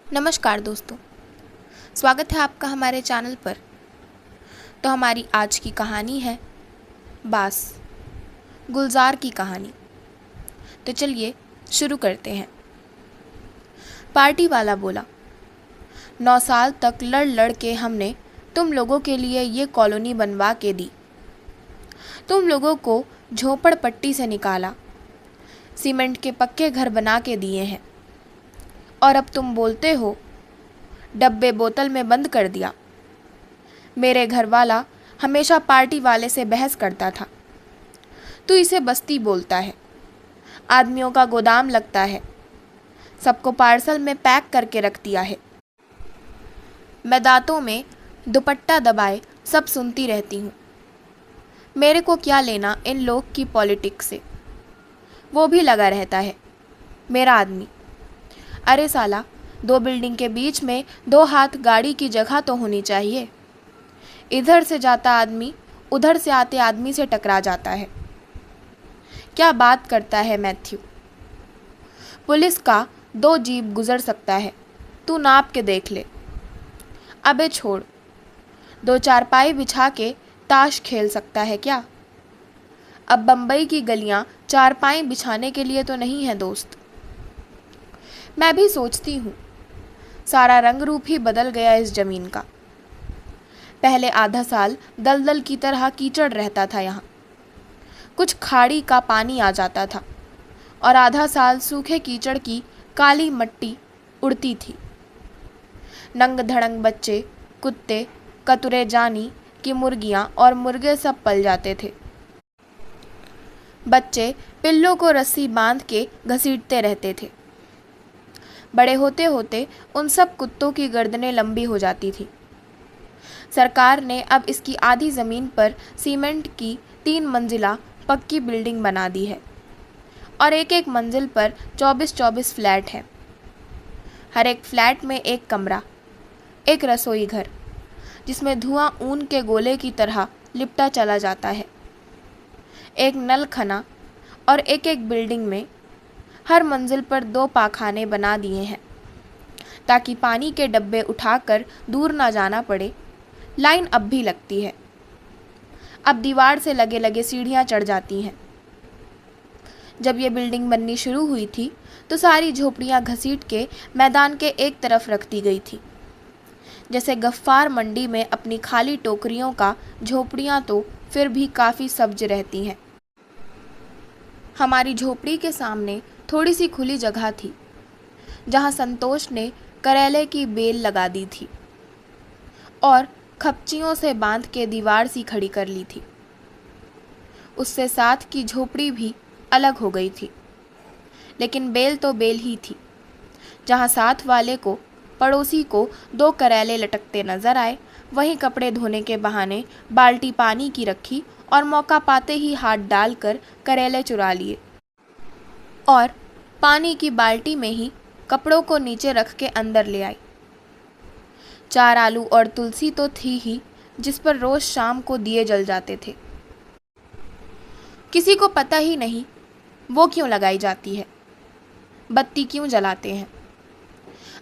नमस्कार दोस्तों, स्वागत है आपका हमारे चैनल पर। तो हमारी आज की कहानी है बास, गुलजार की कहानी। तो चलिए शुरू करते हैं। पार्टी वाला बोला, 9 साल तक लड़ लड़ के हमने तुम लोगों के लिए ये कॉलोनी बनवा के दी। तुम लोगों को झोपड़पट्टी से निकाला, सीमेंट के पक्के घर बना के दिए हैं, और अब तुम बोलते हो डब्बे बोतल में बंद कर दिया। मेरे घर वाला हमेशा पार्टी वाले से बहस करता था, तू इसे बस्ती बोलता है, आदमियों का गोदाम लगता है, सबको पार्सल में पैक करके रख दिया है। मैं दांतों में दुपट्टा दबाए सब सुनती रहती हूँ। मेरे को क्या लेना इन लोग की पॉलिटिक्स से। वो भी लगा रहता है, मेरा आदमी। अरे साला, 2 बिल्डिंग के बीच में 2 हाथ गाड़ी की जगह तो होनी चाहिए। इधर से जाता आदमी उधर से आते आदमी से टकरा जाता है। क्या बात करता है मैथ्यू। पुलिस का 2 जीप गुजर सकता है, तू नाप के देख ले। अबे छोड़, 2 चारपाई बिछा के ताश खेल सकता है क्या। अब बम्बई की गलियां चारपाई बिछाने के लिए तो नहीं है दोस्त। मैं भी सोचती हूँ, सारा रंग रूप ही बदल गया इस जमीन का। पहले आधा साल दलदल की तरह कीचड़ रहता था यहाँ, कुछ खाड़ी का पानी आ जाता था, और आधा साल सूखे कीचड़ की काली मट्टी उड़ती थी। नंग धड़ंग बच्चे, कुत्ते, कतुरे जानी की मुर्गियाँ और मुर्गे सब पल जाते थे। बच्चे पिल्लों को रस्सी बांध के घसीटते रहते थे। बड़े होते होते उन सब कुत्तों की गर्दनें लंबी हो जाती थी। सरकार ने अब इसकी आधी ज़मीन पर सीमेंट की 3 मंजिला पक्की बिल्डिंग बना दी है, और एक एक मंजिल पर 24-24 फ्लैट हैं। हर एक फ्लैट में एक कमरा, एक रसोई घर जिसमें धुआं ऊन के गोले की तरह लिपटा चला जाता है, एक नल खना, और एक एक बिल्डिंग में हर मंजिल पर 2 पाखाने बना दिए हैं ताकि पानी के डब्बे उठाकर दूर ना जाना पड़े। लाइन अब भी लगती है, अब दीवार से लगे लगे सीढ़ियाँ चढ़ जाती हैं। जब ये बिल्डिंग बननी शुरू हुई थी तो सारी झोपड़ियाँ घसीट के मैदान के एक तरफ रख दी गई थी। जैसे गफ्फार मंडी में अपनी खाली टोकरियों का झोपड़ियाँ तो फिर भी काफ़ी सब्ज रहती हैं। हमारी झोपड़ी के सामने थोड़ी सी खुली जगह थी जहाँ संतोष ने करेले की बेल लगा दी थी और खपचियों से बांध के दीवार सी खड़ी कर ली थी। उससे साथ की झोपड़ी भी अलग हो गई थी, लेकिन बेल तो बेल ही थी। जहाँ साथ वाले को पड़ोसी को 2 करेले लटकते नजर आए, वहीं कपड़े धोने के बहाने बाल्टी पानी की रखी और मौका पाते ही हाथ डालकर करेले चुरा लिए, और पानी की बाल्टी में ही कपड़ों को नीचे रख के अंदर ले आई। 4 आलू और तुलसी तो थी ही, जिस पर रोज शाम को दिए जल जाते थे। किसी को पता ही नहीं वो क्यों लगाई जाती है, बत्ती क्यों जलाते हैं।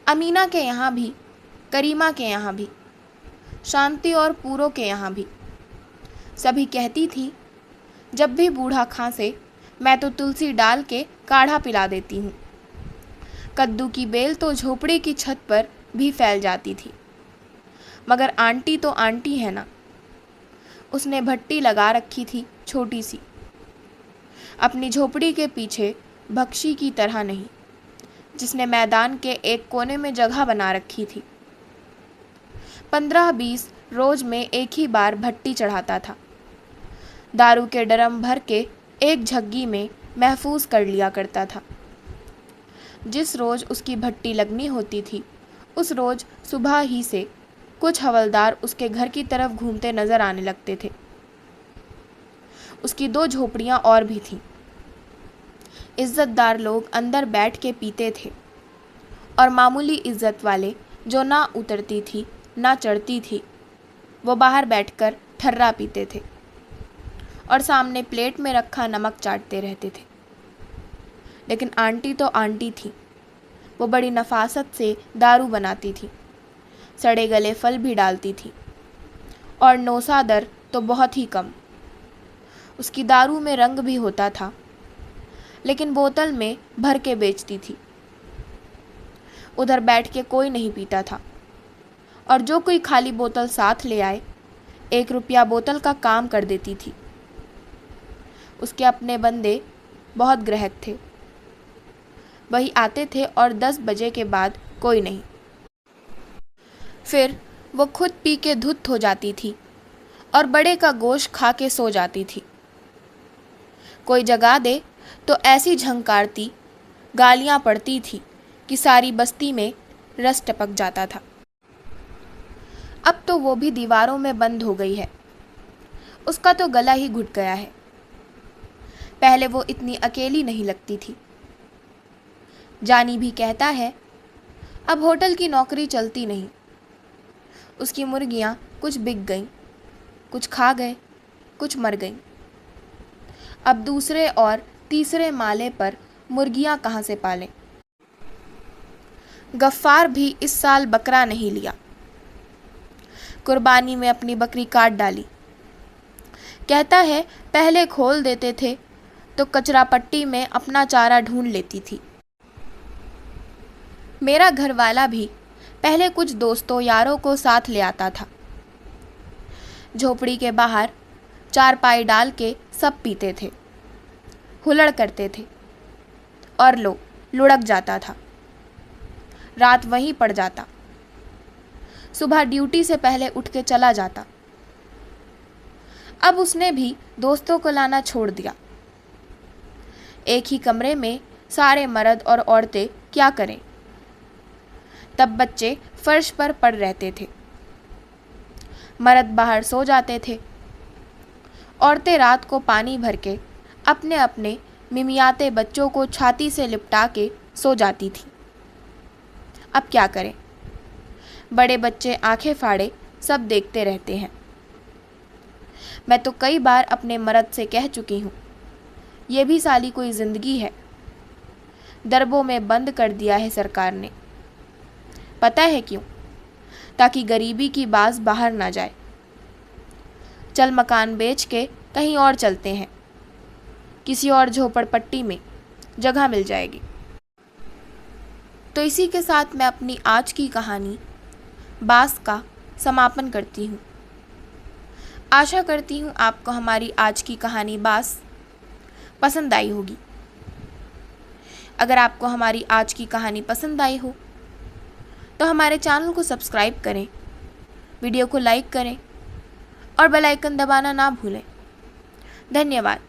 अमीना के यहाँ भी, करीमा के यहाँ भी, शांति और पूरो के यहाँ भी। सभी कहती थी, जब भी बूढ़ा खांसे मैं तो तुलसी डाल के काढ़ा पिला देती हूँ। कद्दू की बेल तो झोपड़ी की छत पर भी फैल जाती थी, मगर आंटी तो आंटी है ना। उसने भट्टी लगा रखी थी छोटी सी, अपनी झोपड़ी के पीछे भक्शी की तरह नहीं, जिसने मैदान के एक कोने में जगह बना रखी थी। 15-20 रोज में एक ही बार भट्टी चढ़ाता था। दारू के ड्रम भर के एक झग्गी में महफूज कर लिया करता था। जिस रोज उसकी भट्टी लगनी होती थी, उस रोज सुबह ही से कुछ हवलदार उसके घर की तरफ घूमते नजर आने लगते थे। उसकी 2 झोपड़ियाँ और भी थीं। इज्जतदार लोग अंदर बैठ के पीते थे, और मामूली इज्जत वाले जो ना उतरती थी ना चढ़ती थी, वो बाहर बैठकर ठर्रा पीते थे और सामने प्लेट में रखा नमक चाटते रहते थे। लेकिन आंटी तो आंटी थी, वो बड़ी नफासत से दारू बनाती थी, सड़े गले फल भी डालती थी, और नौसा दर तो बहुत ही कम। उसकी दारू में रंग भी होता था, लेकिन बोतल में भर के बेचती थी। उधर बैठ के कोई नहीं पीता था, और जो कोई खाली बोतल साथ ले आए 1 रुपया बोतल का काम कर देती थी। उसके अपने बंदे बहुत ग्राहक थे, वही आते थे और 10 बजे के बाद कोई नहीं। फिर वो खुद पी के धुत हो जाती थी और बड़े का गोश्त खा के सो जाती थी। कोई जगा दे तो ऐसी झंकारती, गालियां पड़ती थी कि सारी बस्ती में रस टपक जाता था। अब तो वो भी दीवारों में बंद हो गई है, उसका तो गला ही घुट गया है। पहले वो इतनी अकेली नहीं लगती थी। जानी भी कहता है अब होटल की नौकरी चलती नहीं। उसकी मुर्गियां कुछ बिक गईं, कुछ खा गए, कुछ मर गईं। अब दूसरे और तीसरे माले पर मुर्गियां कहाँ से पालें? गफ्फार भी इस साल बकरा नहीं लिया, कुर्बानी में अपनी बकरी काट डाली। कहता है पहले खोल देते थे तो कचरा पट्टी में अपना चारा ढूंढ लेती थी। मेरा घरवाला भी पहले कुछ दोस्तों यारों को साथ ले आता था। झोपड़ी के बाहर चारपाई डाल के सब पीते थे, हुल्लड़ करते थे, और लो लुढ़क जाता था। रात वहीं पड़ जाता, सुबह ड्यूटी से पहले उठ के चला जाता। अब उसने भी दोस्तों को लाना छोड़ दिया। एक ही कमरे में सारे मर्द और औरतें क्या करें? तब बच्चे फर्श पर पड़ रहते थे, मर्द बाहर सो जाते थे, औरतें रात को पानी भर के अपने अपने मिमियाते बच्चों को छाती से लिपटा के सो जाती थी। अब क्या करें? बड़े बच्चे आंखें फाड़े सब देखते रहते हैं। मैं तो कई बार अपने मर्द से कह चुकी हूँ, ये भी साली कोई ज़िंदगी है? दरबों में बंद कर दिया है सरकार ने। पता है क्यों? ताकि गरीबी की बाज बाहर ना जाए। चल मकान बेच के कहीं और चलते हैं, किसी और झोपड़पट्टी में जगह मिल जाएगी। तो इसी के साथ मैं अपनी आज की कहानी बास का समापन करती हूँ। आशा करती हूँ आपको हमारी आज की कहानी बास पसंद आई होगी। अगर आपको हमारी आज की कहानी पसंद आई हो तो हमारे चैनल को सब्सक्राइब करें, वीडियो को लाइक करें और बेल आइकन दबाना ना भूलें। धन्यवाद।